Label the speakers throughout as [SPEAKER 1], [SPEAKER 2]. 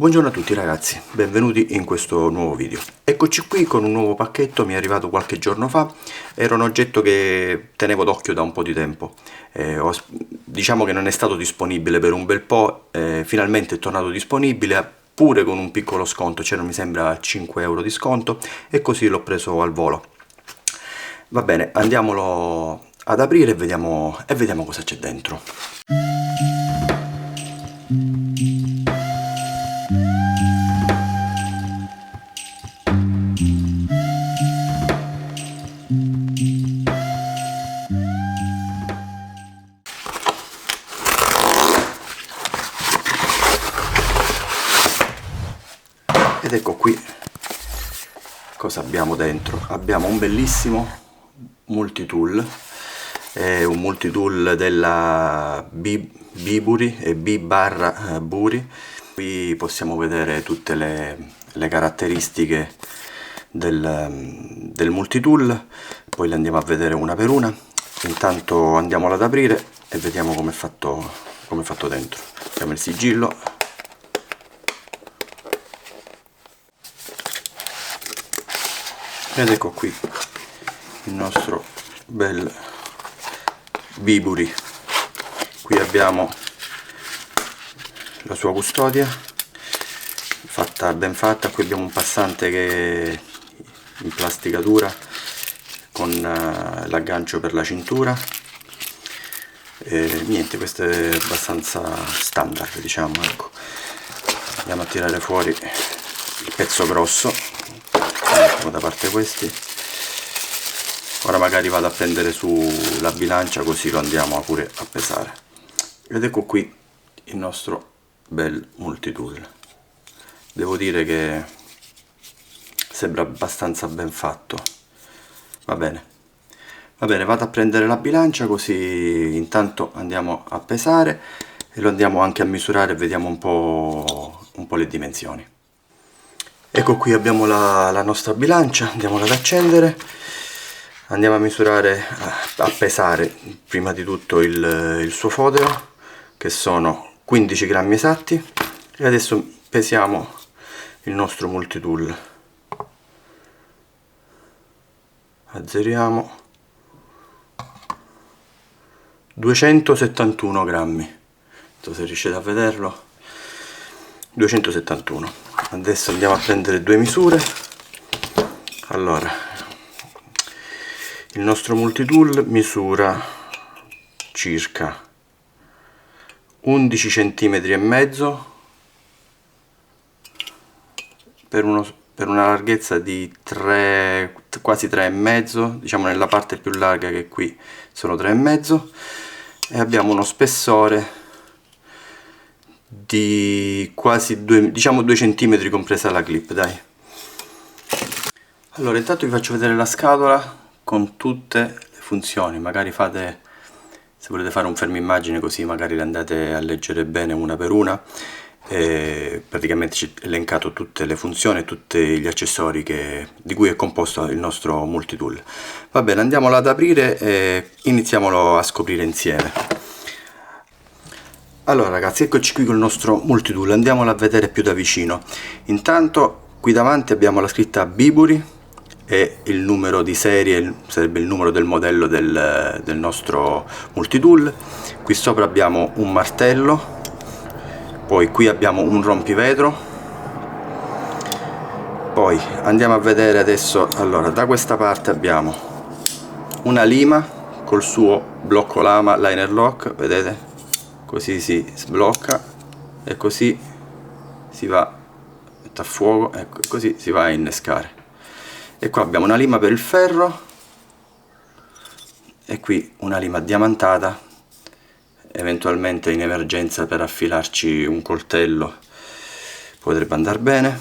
[SPEAKER 1] Buongiorno a tutti ragazzi, benvenuti in questo nuovo video. Eccoci qui con un nuovo pacchetto, mi è arrivato qualche giorno fa. Era un oggetto che tenevo d'occhio da un po' di tempo. Diciamo che non è stato disponibile per un bel po', finalmente è tornato disponibile, pure con un piccolo sconto, c'era mi sembra 5 euro di sconto, e così l'ho preso al volo. Va bene, andiamolo ad aprire e vediamo cosa c'è dentro. Ed ecco qui cosa abbiamo dentro. Abbiamo un bellissimo multitool, è un multitool della Biburi e B/Buri. Qui possiamo vedere tutte le caratteristiche del multitool, poi le andiamo a vedere una per una. Intanto andiamolo ad aprire e vediamo come è fatto dentro. Abbiamo il sigillo. Ed ecco qui il nostro bel Biburi. Qui abbiamo la sua custodia ben fatta. Qui abbiamo un passante che è in plastica dura con l'aggancio per la cintura. E niente, questo è abbastanza standard, diciamo. Ecco, andiamo a tirare fuori il pezzo grosso. Da parte questi. Ora magari vado a prendere sulla bilancia, così lo andiamo pure a pesare. Ed ecco qui il nostro bel multitool. Devo dire che sembra abbastanza ben fatto. Va bene, vado a prendere la bilancia, così intanto andiamo a pesare e lo andiamo anche a misurare e vediamo un po' le dimensioni. Ecco qui abbiamo la nostra bilancia, andiamola ad accendere, andiamo a misurare, a pesare prima di tutto il suo fodero, che sono 15 grammi esatti, e adesso pesiamo il nostro multitool. Azzeriamo. 271 grammi, non so se riuscite a vederlo. 271. Adesso andiamo a prendere due misure. Allora, il nostro multitool misura circa 11 cm e mezzo per una larghezza di quasi 3,5, diciamo nella parte più larga, che qui sono 3,5, e abbiamo uno spessore di quasi 2 cm compresa la clip, dai. Allora, intanto vi faccio vedere la scatola con tutte le funzioni. Magari se volete fare un fermo immagine, così magari le andate a leggere bene una per una. Praticamente ci ho elencato tutte le funzioni e tutti gli accessori di cui è composto il nostro multitool. Va bene, andiamolo ad aprire e iniziamolo a scoprire insieme. Allora ragazzi, eccoci qui con il nostro multitool, andiamolo a vedere più da vicino. Intanto qui davanti abbiamo la scritta Biburi e il numero di serie, sarebbe il numero del modello del nostro multitool. Qui sopra abbiamo un martello, poi qui abbiamo un rompivetro. Poi andiamo a vedere adesso. Allora, da questa parte abbiamo una lima col suo blocco lama liner lock, vedete? Così si sblocca e così si va, mette a fuoco, ecco, così si va a innescare. E qua abbiamo una lima per il ferro e qui una lima diamantata, eventualmente in emergenza per affilarci un coltello potrebbe andare bene.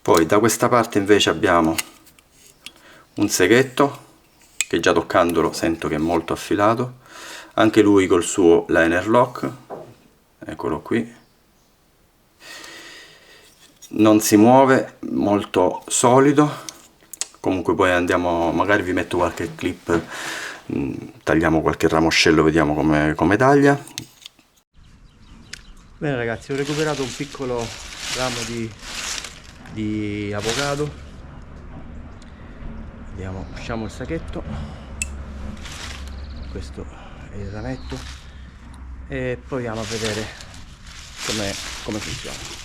[SPEAKER 1] Poi da questa parte invece abbiamo un seghetto che già toccandolo sento che è molto affilato, anche lui col suo liner lock, eccolo qui, non si muove, molto solido. Comunque poi andiamo, magari vi metto qualche clip, tagliamo qualche ramoscello, vediamo come taglia. Bene ragazzi, ho recuperato un piccolo ramo di avocado. Vediamo, usciamo il sacchetto. Questo è il rametto e proviamo a vedere come funziona.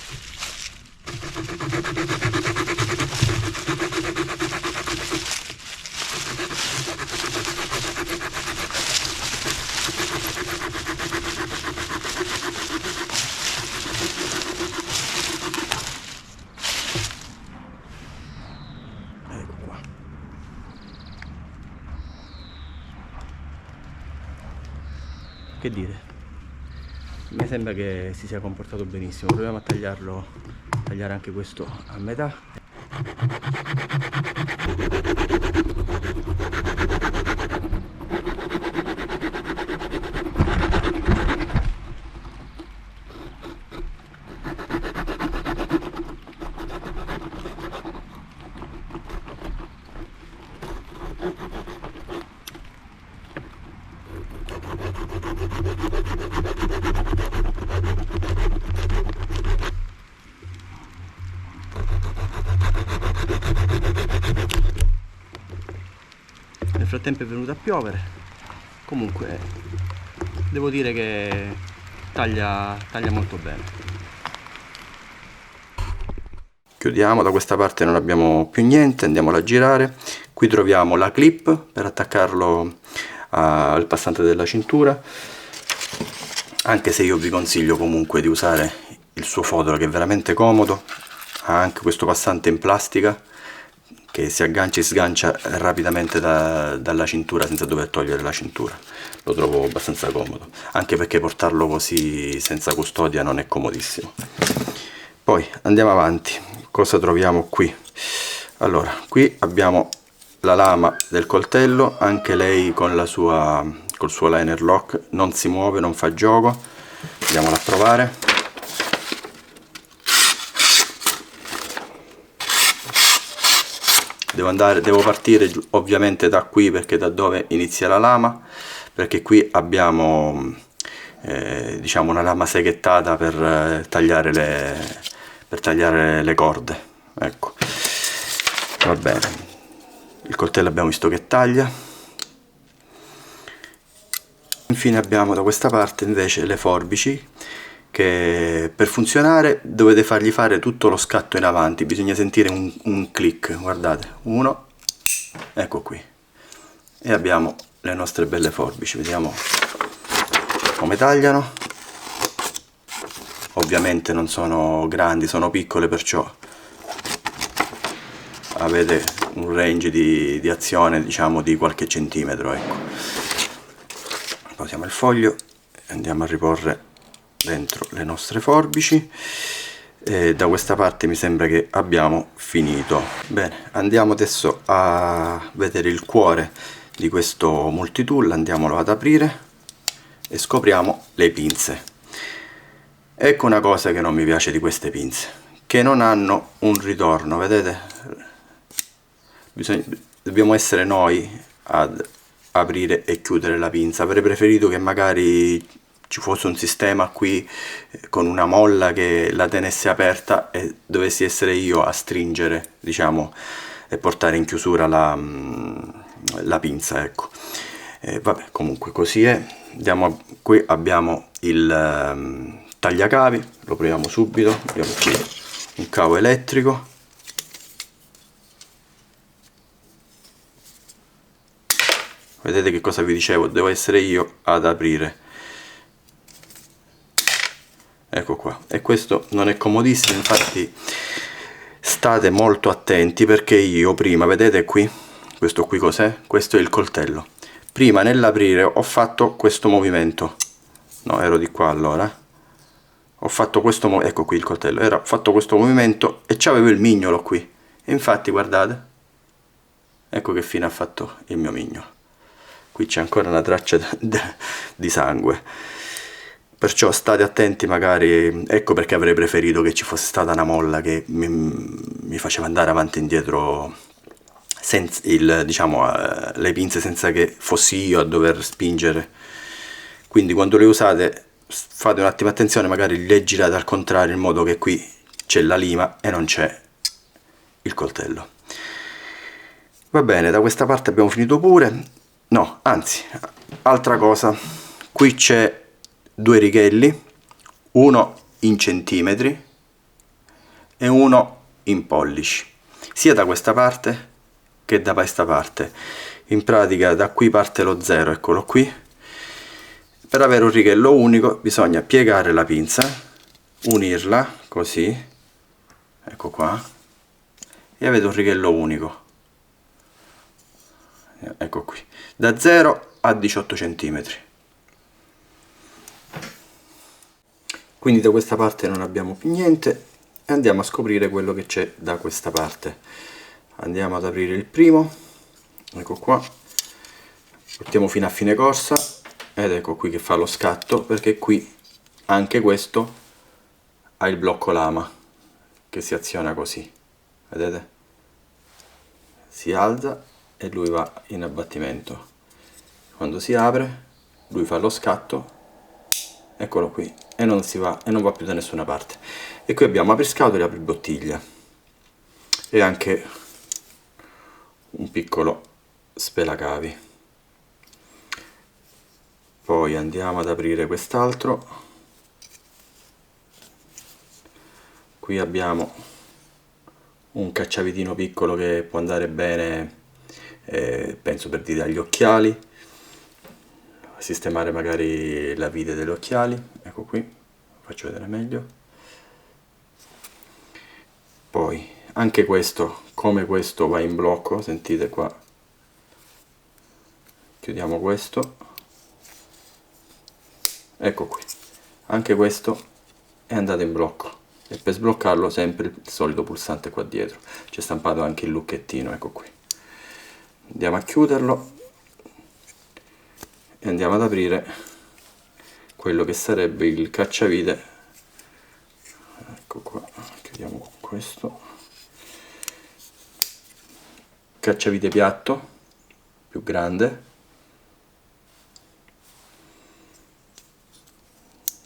[SPEAKER 1] Che dire, mi sembra che si sia comportato benissimo. Proviamo a tagliare anche questo a metà. Nel frattempo è venuto a piovere. Comunque devo dire che taglia molto bene. Chiudiamo, da questa parte non abbiamo più niente, andiamola a girare. Qui troviamo la clip per attaccarlo al passante della cintura, anche se io vi consiglio comunque di usare il suo fodero, che è veramente comodo. Ha anche questo passante in plastica che si aggancia e sgancia rapidamente dalla cintura senza dover togliere la cintura. Lo trovo abbastanza comodo, anche perché portarlo così senza custodia non è comodissimo. Poi andiamo avanti. Cosa troviamo qui? Allora, qui abbiamo la lama del coltello, anche lei col suo liner lock, non si muove, non fa gioco. Andiamola a provare. Devo partire ovviamente da qui, perché da dove inizia la lama, perché qui abbiamo diciamo una lama seghettata per tagliare le corde. Ecco, va bene, il coltello abbiamo visto che taglia. Infine abbiamo da questa parte invece le forbici, che per funzionare dovete fargli fare tutto lo scatto in avanti, bisogna sentire un click, guardate, uno, ecco qui, e abbiamo le nostre belle forbici. Vediamo come tagliano. Ovviamente non sono grandi, sono piccole, perciò avete un range di azione, diciamo, di qualche centimetro, ecco. Posiamo il foglio e andiamo a riporre dentro le nostre forbici. E da questa parte mi sembra che abbiamo finito. Bene, andiamo adesso a vedere il cuore di questo multitool. Andiamolo ad aprire e scopriamo le pinze. Ecco una cosa che non mi piace di queste pinze, che non hanno un ritorno, vedete? Dobbiamo essere noi ad aprire e chiudere la pinza. Avrei preferito che magari ci fosse un sistema qui con una molla che la tenesse aperta e dovessi essere io a stringere, diciamo, e portare in chiusura la pinza, ecco. Vabbè, comunque così è. Andiamo, qui abbiamo il tagliacavi, lo proviamo subito. Abbiamo qui un cavo elettrico. Vedete che cosa vi dicevo? Devo essere io ad aprire. Ecco qua. E questo non è comodissimo, infatti state molto attenti, perché io prima, vedete qui, questo qui cos'è? Questo è il coltello. Prima nell'aprire ho fatto questo movimento. No, ero di qua allora. Ho fatto questo ecco qui il coltello. Ho fatto questo movimento e c'avevo il mignolo qui. E infatti guardate. Ecco che fine ha fatto il mio mignolo. Qui c'è ancora una traccia di sangue, perciò state attenti. Magari, ecco perché avrei preferito che ci fosse stata una molla che mi faceva andare avanti e indietro senza diciamo, le pinze, senza che fossi io a dover spingere. Quindi quando le usate fate un attimo attenzione, magari le girate al contrario in modo che qui c'è la lima e non c'è il coltello. Va bene, da questa parte abbiamo finito pure. No, anzi, altra cosa, qui c'è due righelli, uno in centimetri e uno in pollici, sia da questa parte che da questa parte. In pratica da qui parte lo 0, eccolo qui. Per avere un righello unico bisogna piegare la pinza, unirla così, ecco qua, e avete un righello unico. Ecco qui, da 0 a 18 cm. Quindi da questa parte non abbiamo più niente e andiamo a scoprire quello che c'è da questa parte. Andiamo ad aprire il primo, ecco qua, portiamo fino a fine corsa ed ecco qui che fa lo scatto, perché qui anche questo ha il blocco lama che si aziona così, vedete? Si alza e lui va in abbattimento. Quando si apre lui fa lo scatto, eccolo qui, e non va più da nessuna parte. E qui abbiamo apriscatole e apribottiglia e anche un piccolo spelacavi. Poi andiamo ad aprire quest'altro. Qui abbiamo un cacciavitino piccolo che può andare bene, penso per dire agli occhiali, sistemare magari la vite degli occhiali. Ecco qui, faccio vedere meglio. Poi anche questo, come questo, va in blocco, sentite qua. Chiudiamo questo, ecco qui, anche questo è andato in blocco, e per sbloccarlo sempre il solito pulsante qua dietro, c'è stampato anche il lucchettino, ecco qui. Andiamo a chiuderlo e andiamo ad aprire quello che sarebbe il cacciavite. Ecco qua, chiudiamo questo, cacciavite piatto più grande,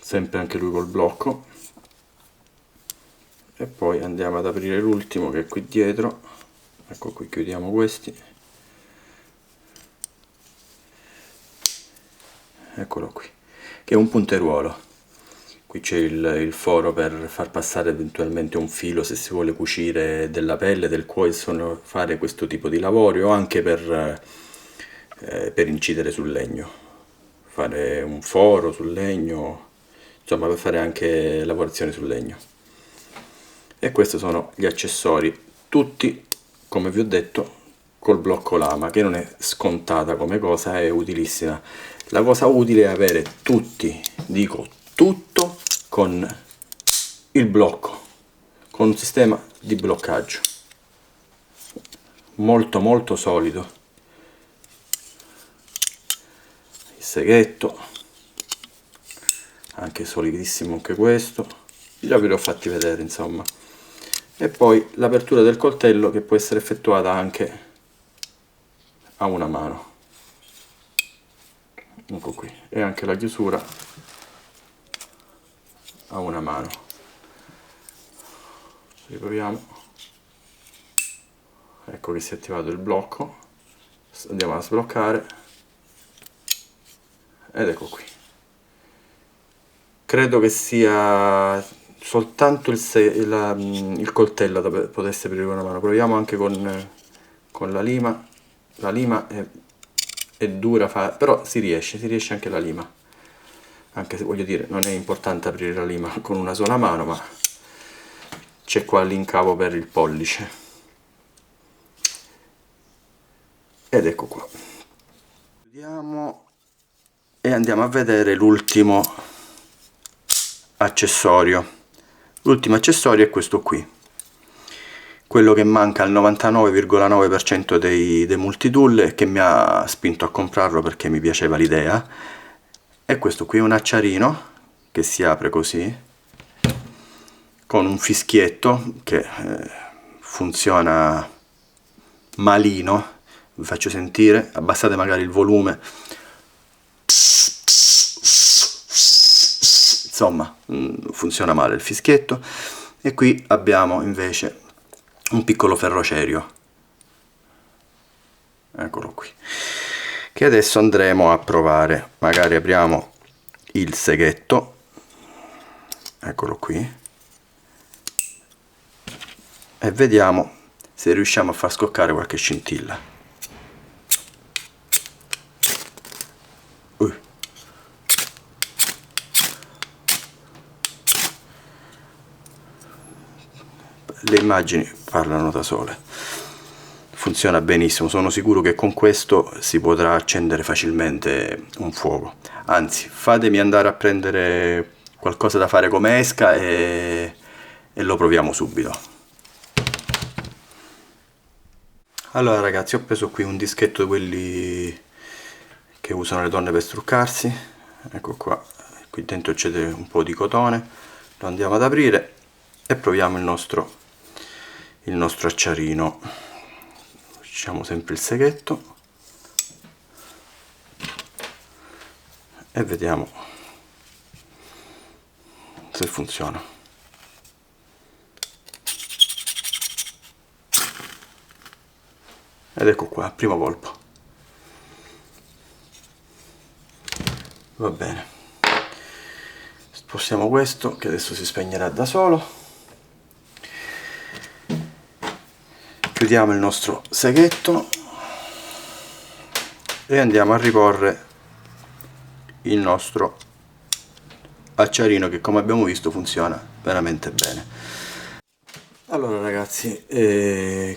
[SPEAKER 1] sempre anche lui col blocco. E poi andiamo ad aprire l'ultimo che è qui dietro, ecco qui, chiudiamo questi, eccolo qui, che è un punteruolo. Qui c'è il foro per far passare eventualmente un filo se si vuole cucire della pelle, del cuoio, fare questo tipo di lavori, o anche per incidere sul legno, fare un foro sul legno, insomma per fare anche lavorazioni sul legno. E questi sono gli accessori, tutti, come vi ho detto, col blocco lama, che non è scontata come cosa, è utilissima. La cosa utile è avere tutti, dico tutto, con il blocco, con un sistema di bloccaggio molto solido. Il seghetto, anche solidissimo anche questo, già ve li ho fatti vedere insomma. E poi l'apertura del coltello, che può essere effettuata anche a una mano, ecco qui, e anche la chiusura a una mano. Riproviamo, ecco che si è attivato il blocco, andiamo a sbloccare ed ecco qui. Credo che sia soltanto il coltello da potesse aprire con una mano. Proviamo anche con la lima. La lima è dura, però si riesce anche la lima, anche se voglio dire non è importante aprire la lima con una sola mano, ma c'è qua l'incavo per il pollice ed ecco qua. Chiudiamo e andiamo a vedere l'ultimo accessorio. L'ultimo accessorio è questo qui, quello che manca al 99,9% dei multitool e che mi ha spinto a comprarlo perché mi piaceva l'idea. E questo qui è un acciarino che si apre così, con un fischietto che funziona malino. Vi faccio sentire, abbassate magari il volume. insomma funziona male il fischietto. E qui abbiamo invece un piccolo ferrocerio, eccolo qui, che adesso andremo a provare. Magari apriamo il seghetto, eccolo qui, e vediamo se riusciamo a far scoccare qualche scintilla. Le immagini parlano da sole, funziona benissimo, sono sicuro che con questo si potrà accendere facilmente un fuoco. Anzi, fatemi andare a prendere qualcosa da fare come esca e lo proviamo subito. Allora ragazzi, ho preso qui un dischetto di quelli che usano le donne per struccarsi, ecco qua, qui dentro c'è un po' di cotone, lo andiamo ad aprire e proviamo il nostro acciarino. Facciamo sempre il seghetto e vediamo se funziona. Ed ecco qua, primo colpo. Va bene, spostiamo questo che adesso si spegnerà da solo. Chiudiamo il nostro seghetto e andiamo a riporre il nostro acciarino, che come abbiamo visto funziona veramente bene. Allora ragazzi,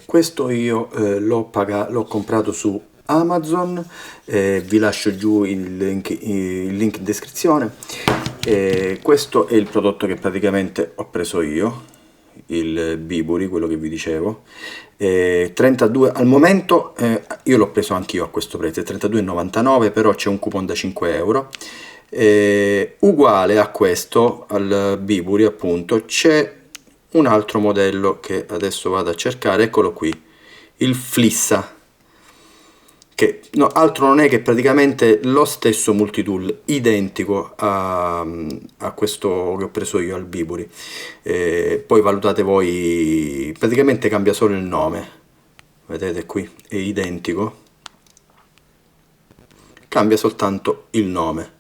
[SPEAKER 1] questo io l'ho comprato su Amazon, vi lascio giù il link in descrizione. Questo è il prodotto che praticamente ho preso io, il Biburi, quello che vi dicevo. 32 al momento, io l'ho preso anch'io a questo prezzo, è 32,99, però c'è un coupon da 5 euro. Uguale a questo, al Biburi appunto, c'è un altro modello che adesso vado a cercare, eccolo qui, il Flissa, che altro non è che praticamente lo stesso multitool, identico a questo che ho preso io al Biburi. Poi valutate voi, praticamente cambia solo il nome, vedete qui, è identico, cambia soltanto il nome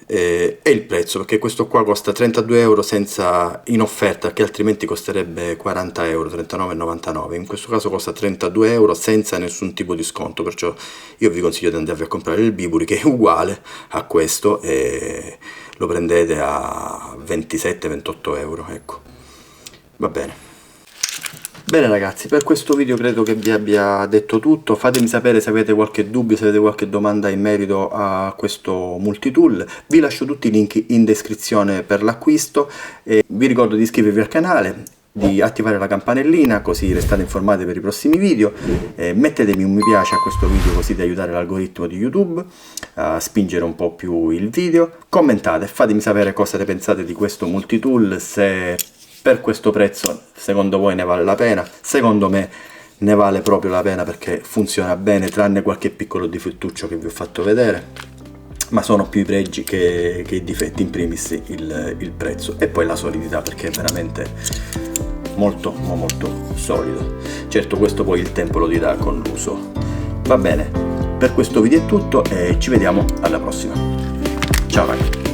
[SPEAKER 1] e il prezzo, perché questo qua costa 32 euro senza, in offerta, che altrimenti costerebbe 40 euro, 39,99. In questo caso costa 32 euro senza nessun tipo di sconto, perciò io vi consiglio di andarvi a comprare il Biburi, che è uguale a questo, e lo prendete a 27-28 euro, ecco. Va bene. Bene ragazzi, per questo video credo che vi abbia detto tutto. Fatemi sapere se avete qualche dubbio, se avete qualche domanda in merito a questo multitool. Vi lascio tutti i link in descrizione per l'acquisto. Vi ricordo di iscrivervi al canale, di attivare la campanellina così restate informati per i prossimi video. Mettetemi un mi piace a questo video così da aiutare l'algoritmo di YouTube a spingere un po' più il video. Commentate, fatemi sapere cosa ne pensate di questo multitool, se per questo prezzo secondo voi ne vale la pena. Secondo me ne vale proprio la pena, perché funziona bene, tranne qualche piccolo difettuccio che vi ho fatto vedere, ma sono più i pregi che i difetti, in primis il prezzo e poi la solidità, perché è veramente molto solido. Certo, questo poi il tempo lo dirà con l'uso. Va bene, per questo video è tutto e ci vediamo alla prossima. Ciao ragazzi.